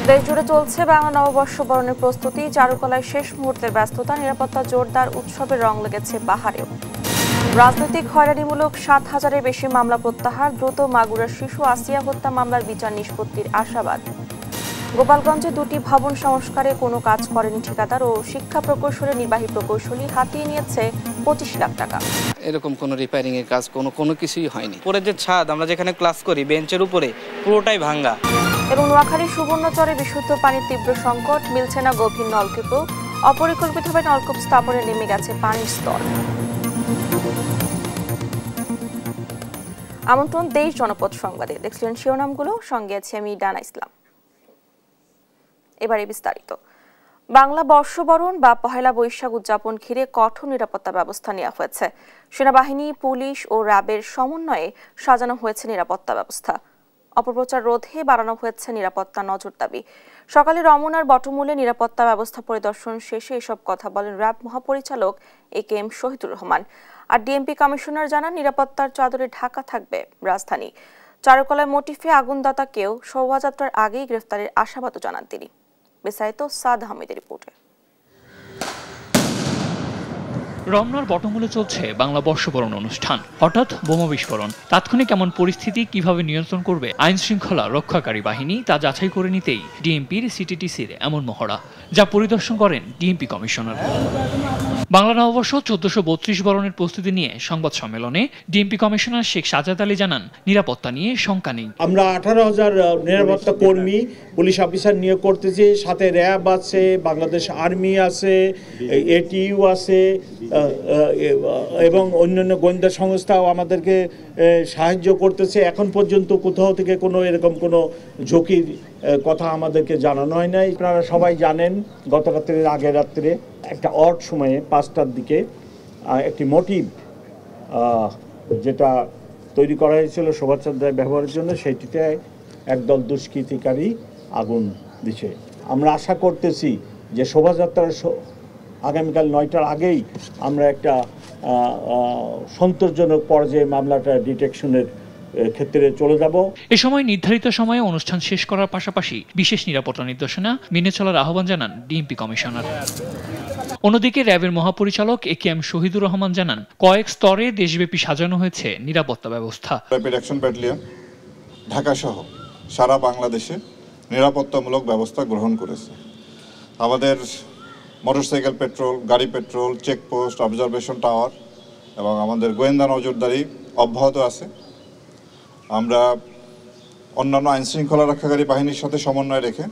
দেশজুড়ে চলছে বাংলা নববর্ষ বরণের প্রস্তুতি। চারুকলায় শেষ মুহূর্তের ব্যস্ততা, নিরাপত্তা জোরদার, উৎসবের রং লেগেছে পাহাড়েও। রাজনৈতিক হয়রানিমূলক ৭,০০০-এর বেশি মামলা প্রত্যাহার, দ্রুত মাগুরার শিশু আসিয়া হত্যা মামলার বিচার নিষ্পত্তির আশাবাদ। গোপালগঞ্জে ২টি ভবন সংস্কারে কোনো কাজ করেনি ঠিকাদার ও শিক্ষা প্রকৌশলের নির্বাহী প্রকৌশলী হাতিয়ে নিয়েছে ২৫ লাখ টাকা। এরকম কোনো রিপেয়ারিং এর কাজ কোনো কিছুই হয়নি। পরে যে ছাদ আমরা যেখানে ক্লাস করি বেঞ্চের উপরে পুরোটাই ভাঙা। এবং নোয়াখালী সুবর্ণচরে বিশুদ্ধ পানির তীব্র সংকট, মিলছে না গভীর নলকূপও। অপরিকল্পিতভাবে নলকূপ স্থাপনে নেমে গেছে পানির স্তর। আমন্ত্রণ দেশ জনপদ সংবাদে। দেখছিলেন শিরোনামগুলো, সঙ্গে আছি আমি ডানা ইসলাম। এবারে বিস্তারিত। বাংলা বর্ষবরণ বা পহেলা বৈশাখ উদযাপন ঘিরে কঠোর নিরাপত্তা ব্যবস্থা নেওয়া হয়েছে। সেনাবাহিনী, পুলিশ ও র্যাবের সমন্বয়ে সাজানো হয়েছে নিরাপত্তা ব্যবস্থা। অপপ্রচার রোধে বাড়ানো হয়েছে নিরাপত্তা নজরদারি। সকালে রমনার বটমূলে নিরাপত্তা ব্যবস্থা পরিদর্শন শেষে এসব কথা বলেন র্যাব মহাপরিচালক AKM শহীদুর রহমান। আর ডিএমপি কমিশনার জানান, নিরাপত্তার চাদরে ঢাকা থাকবে রাজধানী। চারুকলায় মোটিফে আগুনদাতাকেও শোভাযাত্রার আগেই গ্রেফতারের আশাবাদও জানান তিনি। বিস্তারিত সাদ আহমেদের রিপোর্টে। রমনার বটমূলে চলছে বাংলা বর্ষবরণ অনুষ্ঠান। হঠাৎ বোমা বিস্ফোরণ, তাৎক্ষণিক এমন পরিস্থিতি কিভাবে নিয়ন্ত্রণ করবে আইন শৃঙ্খলা রক্ষাকারী বাহিনী তা যাচাই করে নিতেই ডিএমপির সিটিটিসির এমন মহড়া, যা পরিদর্শন করেন ডিএমপি কমিশনার। বাংলা নববর্ষ ১৪৩২ বরণের প্রস্তুতি নিয়ে সংবাদ সম্মেলনে ডিএমপি কমিশনার শেখ সাজাদ আলী জানান, নিরাপত্তা নিয়ে শঙ্কা নেই। আমরা ১৮,০০০ নিরাপত্তা কর্মী পুলিশ অফিসার নিয়োগ করতেছি, সাথে র্যাব আছে, বাংলাদেশ আর্মি আছে, ATU আছে এবং অন্যান্য গোয়েন্দা সংস্থাও আমাদেরকে সাহায্য করতেছে। এখন পর্যন্ত কোথাও থেকে কোনো এরকম কোনো ঝুঁকির কথা আমাদেরকে জানানো হয় নাই। আপনারা সবাই জানেন, গত রাত্রের আগের রাত্রে একটা অড সময়ে ৫টার দিকে একটি মোটিভ যেটা তৈরি করা হয়েছিল শোভাযাত্রায় ব্যবহারের জন্য, সেইটিতে একদল দুষ্কৃতিকারী আগুন দিছে। আমরা আশা করতেছি যে শোভাযাত্রার আগামীকাল ৯টার আগেই আমরা একটা সন্তোষজনক পর্যায়ে মামলাটা ডিটেকশনের ক্ষেত্রে চলে যাব। এ সময় নির্ধারিত সময়ে অনুষ্ঠান শেষ করার পাশাপাশি বিশেষ নিরাপত্তা নির্দেশনা মেনে চলার আহ্বান জানান ডিএমপি কমিশনার। অন্যদিকে র্যাবের মহাপরিচালক AKM শহীদুর রহমান জানান, কয়েক স্তরে দেশব্যাপী সাজানো হয়েছে নিরাপত্তা ব্যবস্থা। র্যাপিড অ্যাকশন ব্যাটালিয়ন ঢাকা সহ সারা বাংলাদেশে নিরাপত্তামূলক ব্যবস্থা গ্রহণ করেছে। আমাদের মোটরসাইকেল পেট্রোল, গাড়ি পেট্রোল, চেকপোস্ট, অবজারভেশন টাওয়ার এবং আমাদের গোয়েন্দা নজরদারি অব্যাহত আছে। আমরা অন্যান্য আইনশৃঙ্খলা রক্ষাকারী বাহিনীর সাথে সমন্বয় রেখে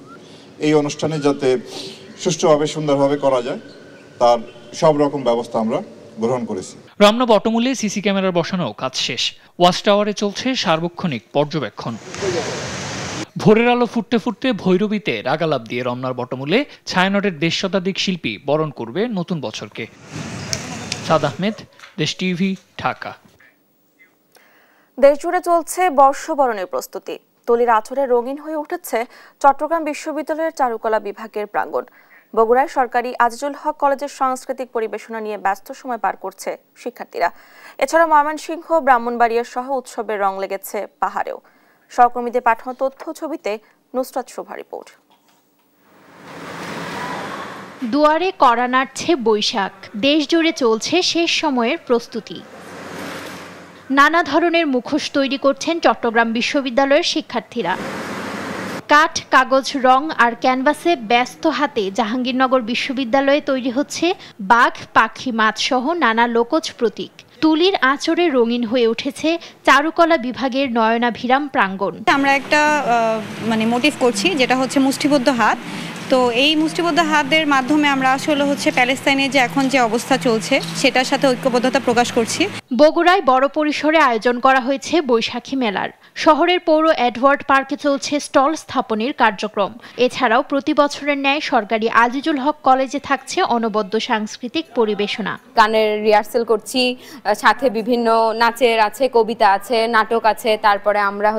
এই অনুষ্ঠানে যাতে সুষ্ঠুভাবে সুন্দরভাবে করা যায় তার সব রকম ব্যবস্থা আমরা গ্রহণ করেছি। রমনা বটমূলে সিসি ক্যামেরার বসানো কাজ শেষ। ওয়াচ টাওয়ারে চলছে সার্বক্ষণিক পর্যবেক্ষণ। ভোরের আলো ফুটতে ফুটতে ভৈরবীতে রাগালাপ দিয়ে রমনার বটমূলে ছায়ানটের ১৫০ শতাধিক শিল্পী বরণ করবে নতুন বছরকে। সাদ আহমেদ, দেশ টিভি, ঢাকা। দেশজুড়ে চলছে বর্ষবরণের প্রস্তুতি। তলির আঁচড়ে রঙিন হয়ে উঠেছে চট্টগ্রাম বিশ্ববিদ্যালয়ের চারুকলা বিভাগের প্রাঙ্গণ। বগুড়ায় সরকারি আজিজুল হক কলেজের সাংস্কৃতিক পরিবেশনা নিয়ে ব্যস্ত সময় পার করছে শিক্ষার্থীরা। এছাড়া ময়মনসিংহ, ব্রাহ্মণবাড়িয়া সহ উৎসবের রং লেগেছে পাহাড়েও। সহকর্মীদের পাঠানো তথ্য ছবিতে নুসরাত শোভা রিপোর্ট। দুয়ারে কড়া নাড়ছে বৈশাখ, দেশ জুড়ে চলছে শেষ সময়ের প্রস্তুতি। নানা ধরনের মুখোশ তৈরি করছেন চট্টগ্রাম বিশ্ববিদ্যালয়ের শিক্ষার্থীরা। কাঠ, কাগজ, রং আর ক্যানভাসে ব্যস্ত হাতে জাহাঙ্গীরনগর বিশ্ববিদ্যালয়ে তৈরি হচ্ছে বাঘ, পাখি, মাছ সহ নানা লোকজ প্রতীক। তুলির আঁচড়ে রঙিন হয়ে উঠেছে চারুকলা বিভাগের নয়নাভিরাম প্রাঙ্গণ। আমরা একটা মোটিভ করছি, যেটা হচ্ছে মুষ্টিবদ্ধ হাত। তো এই মুষ্টিবদ্ধ হাতের মাধ্যমে আমরা আসলে প্যালেস্তাইনে যে এখন যে অবস্থা চলছে সেটার সাথে ঐক্যবদ্ধতা প্রকাশ করছি। বগুড়ায় বড় পরিসরে আয়োজন করা হয়েছে বৈশাখী মেলার। শহরের পৌর এডওয়ার্ড পার্কে চলছে স্টল স্থাপনের কার্যক্রম। এছাড়াও প্রতি বছরের ন্যায় সরকারি আজিজুল হক কলেজে থাকছে অনবদ্য সাংস্কৃতিক পরিবেশনা। গানের রিহার্সেল করছি, সাথে বিভিন্ন নাচের আছে, কবিতা আছে, নাটক আছে। তারপরে আমরা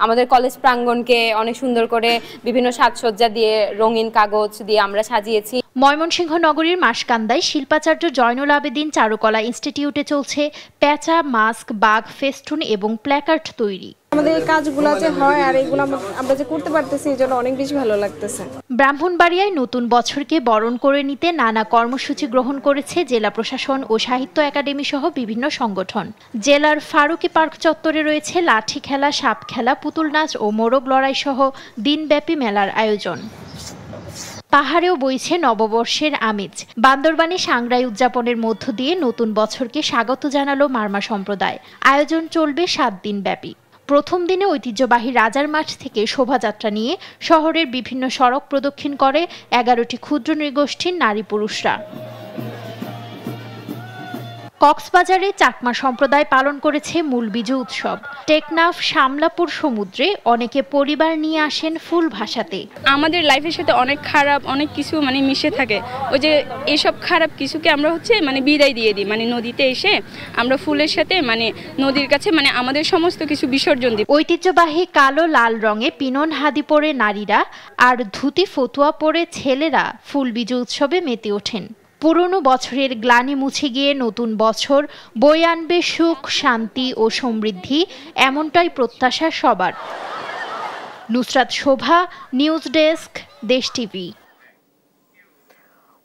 আমাদের কলেজ প্রাঙ্গণকে অনেক সুন্দর করে বিভিন্ন সাজসজ্জা দিয়ে, রঙিন কাগজ দিয়ে আমরা সাজিয়েছি। ময়মনসিংহ নগরীর মাসকান্দায় শিল্পাচার্য জয়নুল আবেদিন চারুকলা ইনস্টিটিউটে চলছে পেঁচা, মাস্ক, বাঘ, ফেস্টুন এবং প্ল্যাকার্ড তৈরি। আমাদের এই কাজগুলো যে হয় আর এগুলো আমরা যে করতে পারতেছি এই জন্য অনেক বেশি ভালো লাগতেছে। ব্রাহ্মণবাড়িয়ায় নতুন বছরকে বরণ করে নিতে নানা কর্মসূচি গ্রহণ করেছে জেলা প্রশাসন ও সাহিত্য একাডেমি সহ বিভিন্ন সংগঠন। জেলার ফারুকি পার্ক চত্বরে রয়েছে লাঠি খেলা, সাপ খেলা, পুতুল নাচ ও মোরগ লড়াই সহ দিনব্যাপী মেলার আয়োজন। পাহাড়েও বইছে নববর্ষের আমেজ। বান্দরবানে সাংগ্রাই উদযাপনের মধ্য দিয়ে নতুন বছরকে স্বাগত জানালো মারমা সম্প্রদায়। আয়োজন চলবে 7 দিন ব্যাপী। প্রথম দিনে ঐতিহ্যবাহী রাজার মাঠ থেকে শোভাযাত্রা নিয়ে শহরের বিভিন্ন সড়ক প্রদক্ষিণ করে 11টি ক্ষুদ্র নৃগোষ্ঠীর নারী পুরুষরা। কক্সবাজারে চাকমা সম্প্রদায় পালন করেছে মূল বিজু উৎসব। টেকনাফ, শামলাপুর সমুদ্রে অনেকে পরিবার নিয়ে আসেন ফুল ভাসাতে। আমাদের লাইফের সাথে অনেক খারাপ অনেক কিছু মিশে থাকে, ওই যে এইসব খারাপ কিছুকে আমরা বিদায় দিয়ে দিই, নদীতে এসে আমরা ফুলের সাথে নদীর কাছে আমাদের সমস্ত কিছু বিসর্জন দিই। ঐতিহ্যবাহী কালো লাল রঙে পিনন হাদি পরে নারীরা আর ধুতি ফতুয়া পরে ছেলেরা ফুল বিজু উৎসবে মেতে ওঠেন। পুরনো বছরের গ্লানি মুছে গিয়ে নতুন বছর বয়ে আনবে সুখ, শান্তি ও সমৃদ্ধি, এমনটাই প্রত্যাশা সবার। নুসরাত শোভা, নিউজ ডেস্ক, দেশ টিভি।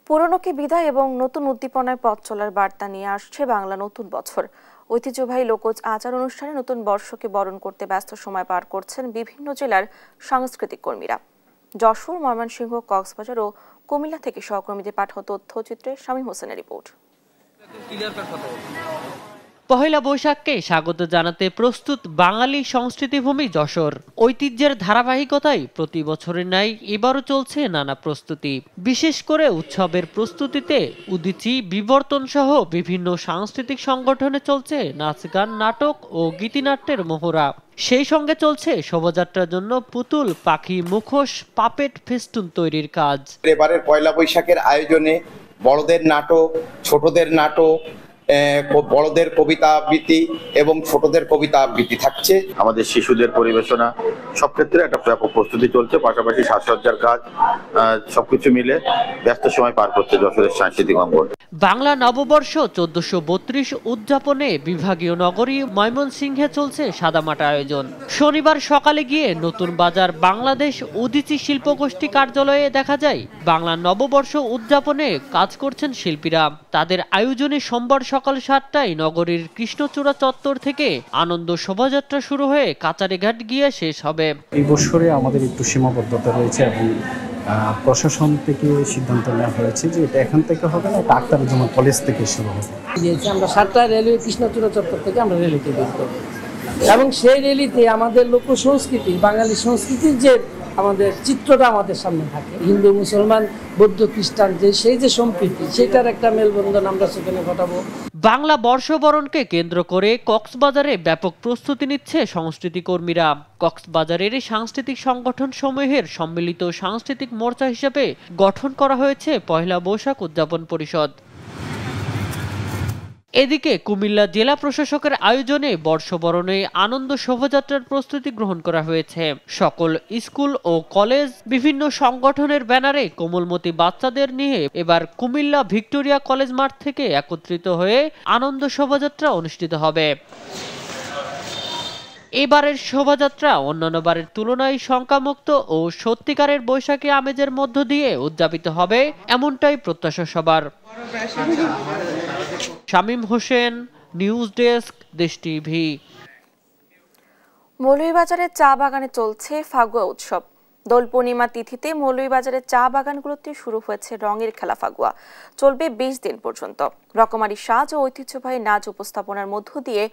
পুরনোকে বিদায় এবং নতুন উদ্দীপনায় পথ চলার বার্তা নিয়ে আসছে বাংলা নতুন বছর। ঐতিহ্যবাহী লোকজ আচার অনুষ্ঠানে নতুন বর্ষকে বরণ করতে ব্যস্ত সময় পার করছেন বিভিন্ন জেলার সাংস্কৃতিক কর্মীরা। যশোর, ময়মনসিংহ, কক্সবাজার ও কুমিল্লা থেকে সহকর্মীদের পাঠানো তথ্যচিত্রে শামীম হোসেনের রিপোর্ট। পহেলা বৈশাখকে স্বাগত জানাতে প্রস্তুত বাঙালি সংস্কৃতিভূমি যশোর। ঐতিহ্যের ধারাবাহিকতায় প্রতি বছরের ন্যায় এবারও চলছে নানা প্রস্তুতি। বিশেষ করে উৎসবের প্রস্তুতিতে উদীচী, বিবর্তন সহ বিভিন্ন সাংস্কৃতিক সংগঠনে চলছে নাচ, গান, নাটক ও গীতিনাট্যের মহড়া। সেই সঙ্গে চলছে শোভাযাত্রার জন্য পুতুল, পাখি, মুখোশ, পাপেট, ফেস্টুন তৈরির কাজ। এবারের পয়লা বৈশাখের আয়োজনে বড়দের নাটক, ছোটদের নাটক, বড়দের কবিতা আবৃত্তি এবং ছোটদের কবিতা আবৃত্তি থাকছে। আমাদের শিশুদের পরিবেশনা সব ক্ষেত্রে একটা ব্যাপক প্রস্তুতি চলছে, পাশাপাশি সাজসজ্জার কাজ, সবকিছু মিলে ব্যস্ত সময় পার করছে যশোরের সাংস্কৃতিক অঙ্গন। বাংলা নববর্ষ 1432 উদযাপনে বিভাগীয় নগরী ময়মনসিংহে চলছে সাদামাটা আয়োজন। শনিবার সকালে গিয়ে নতুন বাজার বাংলাদেশ উদীচী শিল্পগোষ্ঠী কার্যালয়ে দেখা যায় বাংলা নববর্ষ উদযাপনে কাজ করছেন শিল্পীরা। তাদের আয়োজনে সোমবার সকাল 7টায় নগরীর কৃষ্ণচূড়া চত্বর থেকে আনন্দ শোভাযাত্রা শুরু হয়ে কাচারিঘাট গিয়ে শেষ হবে। এই বছরে আমাদের একটু সীমাবদ্ধতা রয়েছে এবং প্রশাসন থেকে সিদ্ধান্ত নেওয়া হয়েছে যে এটা এখান থেকে হবে না, এটা আখতারুজ্জামান কলেজ থেকে শুরু হবে। আমরা 7টায় রেলওয়ে কৃষ্ণচূড়া চত্বর থেকে আমরা র্যালিতে বের করব এবং সেই র্যালিতে আমাদের লোক সংস্কৃতি, বাঙালি সংস্কৃতির যে আমাদের চিত্রটা আমাদের সামনে থাকে, হিন্দু, মুসলমান, বৌদ্ধ, খ্রিস্টান সেই যে সম্প্রীতি, সেটার একটা মেলবন্ধন আমরা সেখানে ঘটাবো। বাংলা বর্ষবরণকে কেন্দ্র করে কক্সবাজারে ব্যাপক প্রস্তুতি নিচ্ছে সংস্কৃতি কর্মীরা। কক্সবাজারের সাংস্কৃতিক সংগঠন সমূহের সম্মিলিত সাংস্কৃতিক মোর্চা হিসেবে গঠন করা হয়েছে পহেলা বৈশাখ উদযাপন পরিষদ। এদিকে কুমিল্লা জেলা প্রশাসকের আয়োজনে বর্ষবরণে আনন্দ শোভাযাত্রার প্রস্তুতি গ্রহণ করা হয়েছে। সকল স্কুল ও কলেজ, বিভিন্ন সংগঠনের ব্যানারে কোমলমতি বাচ্চাদের নিয়ে এবার কুমিল্লা ভিক্টোরিয়া কলেজ মাঠ থেকে একত্রিত হয়ে আনন্দ শোভাযাত্রা অনুষ্ঠিত হবে। এবারের শোভাযাত্রা অন্যান্য বারের তুলনায় সংখ্যামুক্ত ও সত্যিকারের বৈশাখী আমেজের মধ্য দিয়ে উদযাপিত হবে, এমনটাই প্রত্যাশা সবার। শামীম হোসেন, নিউজ ডেস্ক, দেশ টিভি। মৌলভীবাজারের চা বাগানে চলছে ফাগুয়া উৎসব। দোল পূর্ণিমা তিথিতে মৌলভীবাজারের চা বাগানগুলোতে শুরু হয়েছে রঙের খেলা ফাগুয়া। চলবে 20 দিন পর্যন্ত। রকমারি সাজ ও ঐতিহ্যবাহী নাচ উপস্থাপনার মধ্য দিয়ে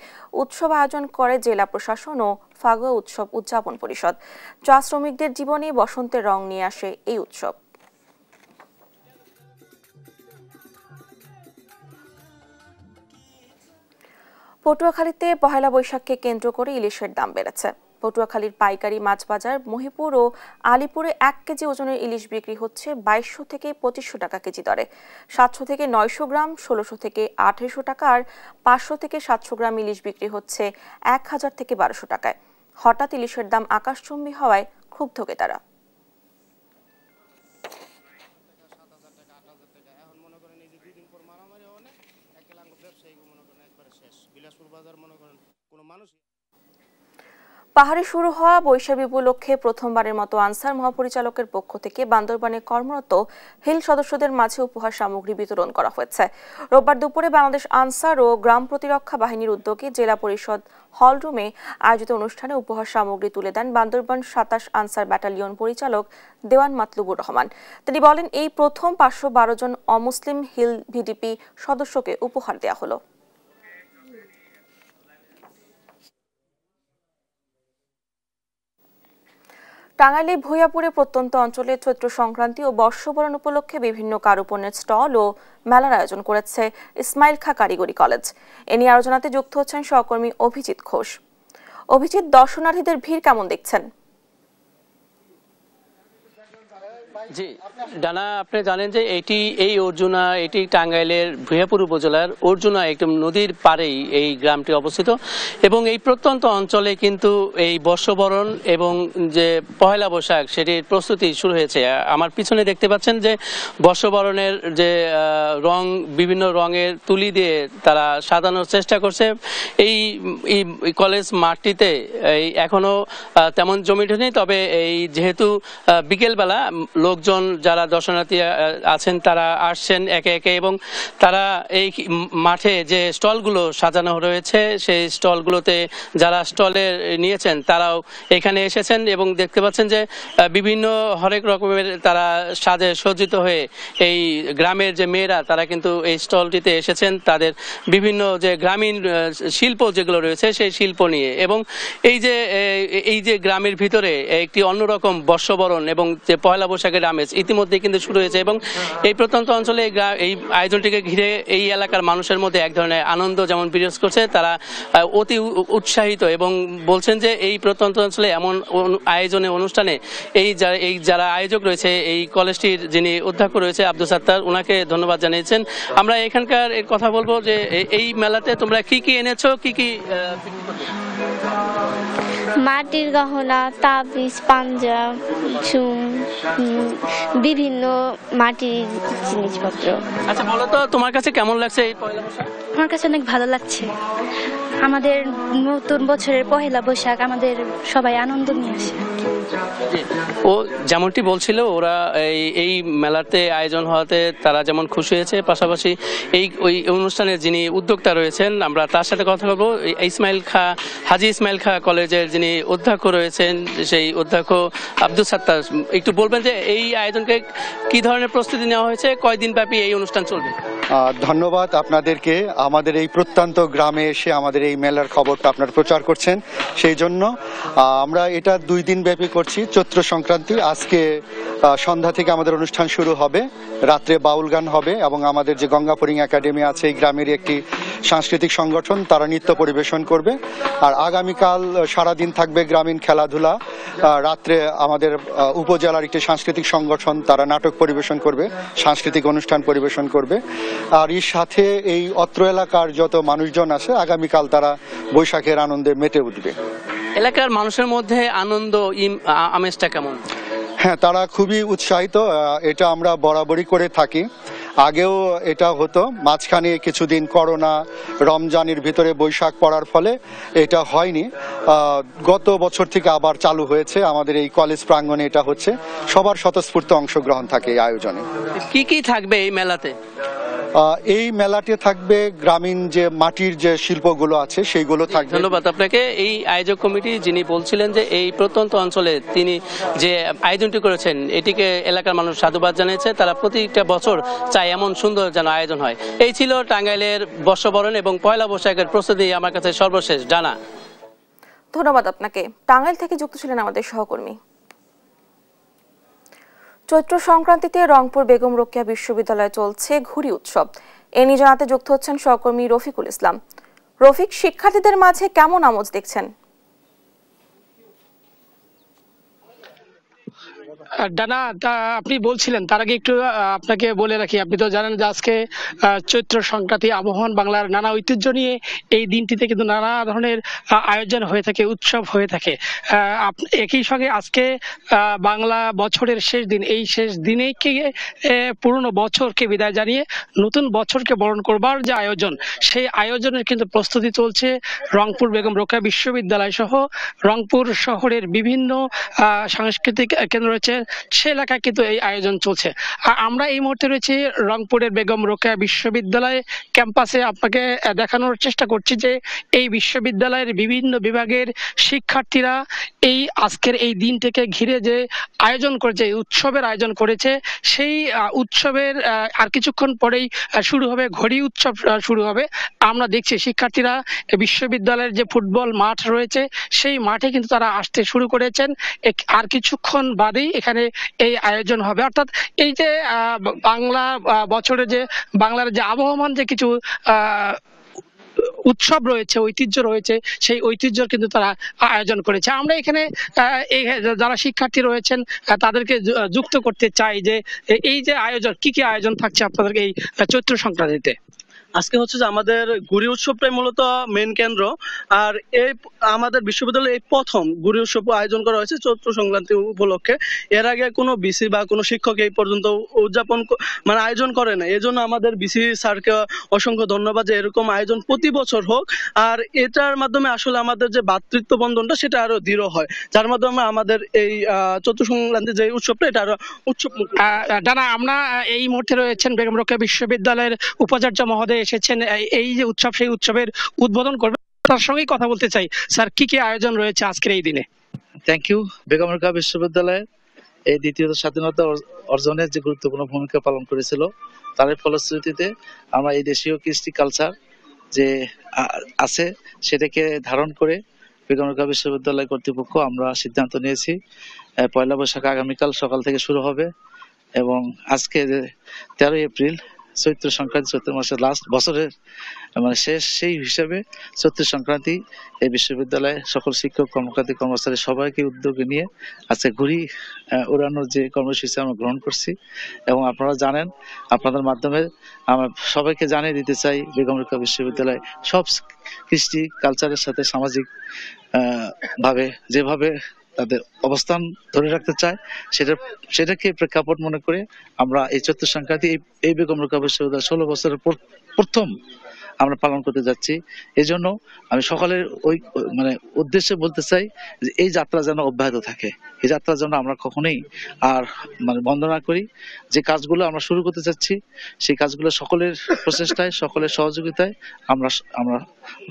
উৎসব আয়োজন করে জেলা প্রশাসন ও ফাগুয়া উৎসব উদযাপন পরিষদ। চা শ্রমিকদের জীবনে বসন্তের রং নিয়ে আসে এই উৎসব। পটুয়াখালীতে পহেলা বৈশাখকে কেন্দ্র করে ইলিশের দাম বেড়েছে। পটুয়াখালীর পাইকারি মাছ বাজার মহিপুর ও আলিপুরে 1 কেজি ওজনের ইলিশ বিক্রি হচ্ছে 2200 থেকে 2500 টাকা কেজি দরে। 700 থেকে 900 গ্রাম 1600 থেকে 1800 টাকা আর 500 থেকে 700 গ্রাম ইলিশ বিক্রি হচ্ছে 1000 থেকে 1200 টাকায়। হঠাৎ ইলিশের দাম আকাশচুম্বী হওয়ায় ক্ষুব্ধ ক্রেতারা। পাহাড়ে শুরু হওয়া বৈশাখী উপলক্ষে প্রথমবারের মতো আনসার মহাপরিচালকের পক্ষ থেকে বান্দরবানে কর্মরত হিল সদস্যদের মাঝে উপহার সামগ্রী বিতরণ করা হয়েছে। রোববার দুপুরে বাংলাদেশ আনসার ও গ্রাম প্রতিরক্ষা বাহিনীর উদ্যোগে জেলা পরিষদ হলরুমে আয়োজিত অনুষ্ঠানে উপহার সামগ্রী তুলে দেন বান্দরবান ২৭ আনসার ব্যাটালিয়ন পরিচালক দেওয়ান মাতলুবুর রহমান। তিনি বলেন, এই প্রথম ৫১২ জন অমুসলিম হিল ভিডিপি সদস্যকে উপহার দেওয়া হলো। টাঙ্গাইলে ভূঁইয়াপুরে প্রত্যন্ত অঞ্চলে চৈত্র সংক্রান্তি ও বর্ষবরণ উপলক্ষে বিভিন্ন কারুপণ্যের স্টল ও মেলার আয়োজন করেছে ইসমাইল খাঁ কারিগরি কলেজ। এ নিয়ে আলোচনাতে যুক্ত হচ্ছেন সহকর্মী অভিজিৎ ঘোষ। অভিজিৎ, দর্শনার্থীদের ভিড় কেমন দেখছেন? জি ডানা, আপনি জানেন যে এই অর্জুনা এটি টাঙ্গাইলের ভূঁইয়াপুর উপজেলার অর্জুনা একদম নদীর পাড়েই এই গ্রামটি অবস্থিত এবং এই প্রত্যন্ত অঞ্চলে কিন্তু এই বর্ষবরণ এবং যে পহেলা বৈশাখ সেটির প্রস্তুতি শুরু হয়েছে। আমার পিছনে দেখতে পাচ্ছেন যে বর্ষবরণের যে রং, বিভিন্ন রঙের তুলি দিয়ে তারা সাজানোর চেষ্টা করছে। এই কলেজ মাঠটিতে এখনো তেমন জমিট নেই, তবে এই যেহেতু বিকেলবেলা লোকজন যারা দর্শনার্থী আছেন তারা আসছেন একে একে এবং তারা এই মাঠে যে স্টলগুলো সাজানো রয়েছে সেই স্টলগুলোতে যারা স্টলে নিয়েছেন তারাও এখানে এসেছেন এবং দেখতে পাচ্ছেন যে বিভিন্ন হরেক রকমের তারা সাজে সজ্জিত হয়ে এই গ্রামের যে মেয়েরা তারা কিন্তু এই স্টলটিতে এসেছেন তাদের বিভিন্ন যে গ্রামীণ শিল্প যেগুলো রয়েছে সেই শিল্প নিয়ে। এবং এই যে গ্রামের ভিতরে একটি অন্যরকম বর্ষবরণ এবং যে পয়লা বৈশাখের আমেজ ইতিমধ্যে কিন্তু শুরু হয়েছে এবং এই প্রত্যন্ত অঞ্চলে এই আয়োজনটিকে ঘিরে এই এলাকার মানুষের মধ্যে এক ধরনের আনন্দ যেমন বিরাজ করছে। তারা অতি উৎসাহিত এবং বলছেন যে এই প্রত্যন্ত অঞ্চলে এমন আয়োজনে অনুষ্ঠানে যারা আয়োজক রয়েছে, এই কলেজটির যিনি অধ্যক্ষ রয়েছে আব্দুল সাত্তার, ওনাকে ধন্যবাদ জানিয়েছেন। আমরা এখানকার কথা বলবো যে এই মেলাতে তোমরা কি কি এনেছো, কি কি মাটির গহনা, তাবিজ, পাঞ্জা, চুম, বিভিন্ন মাটির জিনিসপত্র। আচ্ছা বলো তো, তোমার কাছে কেমন লাগছে এই পয়লা বৈশাখ? আমার কাছে অনেক ভালো লাগছে। আমাদের নতুন বছরের পহেলা বৈশাখ আমাদের সবাই আনন্দ নিয়ে আসে। ও যেমনটি বলছিল, ওরা এই মেলাতে আয়োজন হওয়াতে তারা যেমন খুশি হয়েছে, পাশাপাশি ওই অনুষ্ঠানের যিনি উদ্যোক্তা রয়েছেন আমরা তার সাথে কথা বলবো। হাজী ইসমাইল খাঁ কলেজের যিনি অধ্যক্ষ রয়েছেন সেই অধ্যক্ষ আব্দুল সাত্তার একটু বলবেন যে এই আয়োজনকে কি ধরনের প্রস্তুতি নেওয়া হয়েছে, কয়দিন ব্যাপী এই অনুষ্ঠান চলবে? ধন্যবাদ আপনাদেরকে। আমাদের এই প্রত্যন্ত গ্রামে এসে আমাদের এই মেলার খবরটা আপনারা প্রচার করছেন, সেই জন্য আমরা এটা 2 দিন ব্যাপী করছি। চৈত্র সংক্রান্তি আজকে সন্ধ্যা থেকে আমাদের অনুষ্ঠান শুরু হবে, রাত্রে বাউল গান হবে এবং আমাদের যে গঙ্গাপুরিং একাডেমি আছে এই গ্রামের একটি সাংস্কৃতিক সংগঠন তারা নৃত্য পরিবেশন করবে। আর আগামীকাল সারাদিন থাকবে গ্রামীণ খেলাধুলা। রাত্রে আমাদের উপজেলার একটি সাংস্কৃতিক সংগঠন তারা নাটক পরিবেশন করবে, সাংস্কৃতিক অনুষ্ঠান পরিবেশন করবে। আর এর সাথে এই অত্র এলাকার যত মানুষজন আছে আগামীকাল তারা বৈশাখের আনন্দে মেতে উঠবে। এলাকার মানুষের মধ্যে আনন্দ আমেজটা কেমন? হ্যাঁ, তারা খুবই উৎসাহিত। এটা আমরা বরাবরই করে থাকি, আগেও এটা হতো, মাঝখানে কিছুদিন করোনা রমজানের ভিতরে বৈশাখ পড়ার ফলে এটা হয়নি। গত বছর থেকে আবার চালু হয়েছে আমাদের এই কলেজ প্রাঙ্গণে, এটা হচ্ছে সবার স্বতঃস্ফূর্ত অংশগ্রহণ থাকে এই আয়োজনে। কি কি থাকবে এই মেলাতে? এই মেলাতে থাকবে গ্রামীণ যে মাটির যে শিল্পগুলো আছে সেইগুলো থাকবে। ধন্যবাদ আপনাকে। এই আয়োজক কমিটি যিনি বলছিলেন যে এই প্রত্যন্ত অঞ্চলে তিনি যে আয়োজনটি করেছেন এটিকে এলাকার মানুষ সাধুবাদ জানিয়েছে। তারা প্রতিটা বছর চায় এমন সুন্দর যেন আয়োজন হয়। এই ছিল টাঙ্গাইলের বর্ষবরণ এবং পয়লা বৈশাখের প্রস্তুতি আমার কাছে সর্বশেষ। ডানা, ধন্যবাদ আপনাকে। টাঙ্গাইল থেকে যুক্ত ছিলেন আমাদের সহকর্মী। চৈত্র সংক্রান্তিতে রংপুর বেগম রোকেয়া বিশ্ববিদ্যালয়ে চলছে ঘুড়ি উৎসব। এ নিয়ে জানাতে যুক্ত হচ্ছেন সহকর্মী রফিকুল ইসলাম। রফিক, শিক্ষার্থীদের মাঝে কেমন আমেজ দেখছেন? ডানা, আপনি বলছিলেন তার আগে একটু আপনাকে বলে রাখি, আপনি তো জানেন যে আজকে চৈত্র সংক্রান্তি, আবহমান বাংলার নানা ঐতিহ্য নিয়ে এই দিনটিতে কিন্তু নানা ধরনের আয়োজন হয়ে থাকে, উৎসব হয়ে থাকে। একই সঙ্গে আজকে বাংলা বছরের শেষ দিন, এই শেষ দিনে পুরনো বছরকে বিদায় জানিয়ে নতুন বছরকে বরণ করবার যে আয়োজন, সেই আয়োজনের কিন্তু প্রস্তুতি চলছে রংপুর বেগম রোকেয়া বিশ্ববিদ্যালয় সহ রংপুর শহরের বিভিন্ন সাংস্কৃতিক কেন্দ্র রয়েছে, সে এলাকায় কিন্তু এই আয়োজন চলছে। আর আমরা এই মুহূর্তে রয়েছি রংপুরের বেগম রোকেয়া বিশ্ববিদ্যালয় ক্যাম্পাসে। আপনাকে দেখানোর চেষ্টা করছি যে এই বিশ্ববিদ্যালয়ের বিভিন্ন বিভাগের শিক্ষার্থীরা এই আজকের এই দিনটিকে ঘিরে যে আয়োজন করেছে, উৎসবের আয়োজন করেছে, সেই উৎসবের আর কিছুক্ষণ পরেই শুরু হবে, ঘড়ি উৎসব শুরু হবে। আমরা দেখছি শিক্ষার্থীরা বিশ্ববিদ্যালয়ের যে ফুটবল মাঠ রয়েছে সেই মাঠে কিন্তু তারা আসতে শুরু করেছেন। আর কিছুক্ষণ বাদেই এখানে এই আয়োজন হবে। অর্থাৎ এই যে বাংলা বছরে যে বাংলার যে আবহমান যে কিছু উৎসব রয়েছে, ঐতিহ্য রয়েছে, সেই ঐতিহ্যর কিন্তু তারা আয়োজন করেছে। আমরা এখানে যারা শিক্ষার্থী রয়েছেন তাদেরকে যুক্ত করতে চাই যে এই যে আয়োজন, কি কি আয়োজন থাকছে আপনাদের এই চৈত্র সংক্রান্তিতে। আজকে হচ্ছে যে আমাদের ঘুড়ি উৎসবটাই মূলত মেন কেন্দ্র। আর এই আমাদের বিশ্ববিদ্যালয়ে এই প্রথম ঘুড়ি উৎসব আয়োজন করা হয়েছে চৈত্র সংক্রান্তি উপলক্ষে। এর আগে কোনো বিসি বা কোনো শিক্ষক এই পর্যন্ত উদযাপন মানে আয়োজন করে না। এই জন্য আমাদের বিসি স্যারকে অসংখ্য ধন্যবাদ যে এরকম আয়োজন প্রতি বছর হোক। আর এটার মাধ্যমে আসলে আমাদের যে ভ্রাতৃত্ব বন্ধনটা সেটা আরো দৃঢ় হয়, যার মাধ্যমে আমাদের এই চৈত্র সংক্রান্তি যে উৎসবটা এটা আরো উৎসব। যারা আমরা এই মুহূর্তে রয়েছেন বেগম রোকেয়া বিশ্ববিদ্যালয়ের উপাচার্য মহোদয় এসেছেন এই যে উৎসব, সেই উৎসবের উদ্বোধন করবে। তার সঙ্গেই কথা বলতে চাই, স্যার কি কি আয়োজন রয়েছে আজকের এই দিনে। Thank you. বেগম রোকেয়া বিশ্ববিদ্যালয় এই দ্বিতীয় স্বাধীনতা অর্জনের যে গুরুত্বপূর্ণ ভূমিকা পালন করেছিল, তার ফলশ্রুতিতে আমরা এই দেশীয় কৃষ্টি কালচার যে আছে সেটাকে ধারণ করে বেগম রোকেয়া বিশ্ববিদ্যালয় কর্তৃপক্ষ আমরা সিদ্ধান্ত নিয়েছি পয়লা বৈশাখ আগামীকাল সকাল থেকে শুরু হবে এবং আজকে 13 এপ্রিল চৈত্র সংক্রান্তি, চৈত্র মাসের লাস্ট বছরের মানে শেষ, সেই হিসাবে চৈত্র সংক্রান্তি এই বিশ্ববিদ্যালয়ে সকল শিক্ষক, কর্মকর্তা, কর্মচারী সবাইকে উদ্যোগে নিয়ে আজকে ঘুড়ি ওড়ানোর যে কর্মসূচি আমরা গ্রহণ করছি। এবং আপনারা জানেন, আপনাদের মাধ্যমে আমরা সবাইকে জানিয়ে দিতে চাই বেগম রোকেয়া বিশ্ববিদ্যালয় সব কৃষ্টি কালচারের সাথে সামাজিক ভাবে যেভাবে তাদের অবস্থান ধরে রাখতে চায় সেটাকে প্রেক্ষাপট মনে করে আমরা এই চৈত্র সংক্রান্তি এই বেগম রোকেয়া বিশ্ববিদ্যালয় 16 বছরের প্রথম আমরা পালন করতে যাচ্ছি। এই জন্য আমি সকলের ওই মানে উদ্দেশ্যে বলতে চাই যে এই যাত্রা যেন অব্যাহত থাকে, এই যাত্রা যেন আমরা কখনোই আর মানে বন্ধ না করি। যে কাজগুলো আমরা শুরু করতে চাচ্ছি সেই কাজগুলো সকলের প্রচেষ্টায়, সকলের সহযোগিতায় আমরা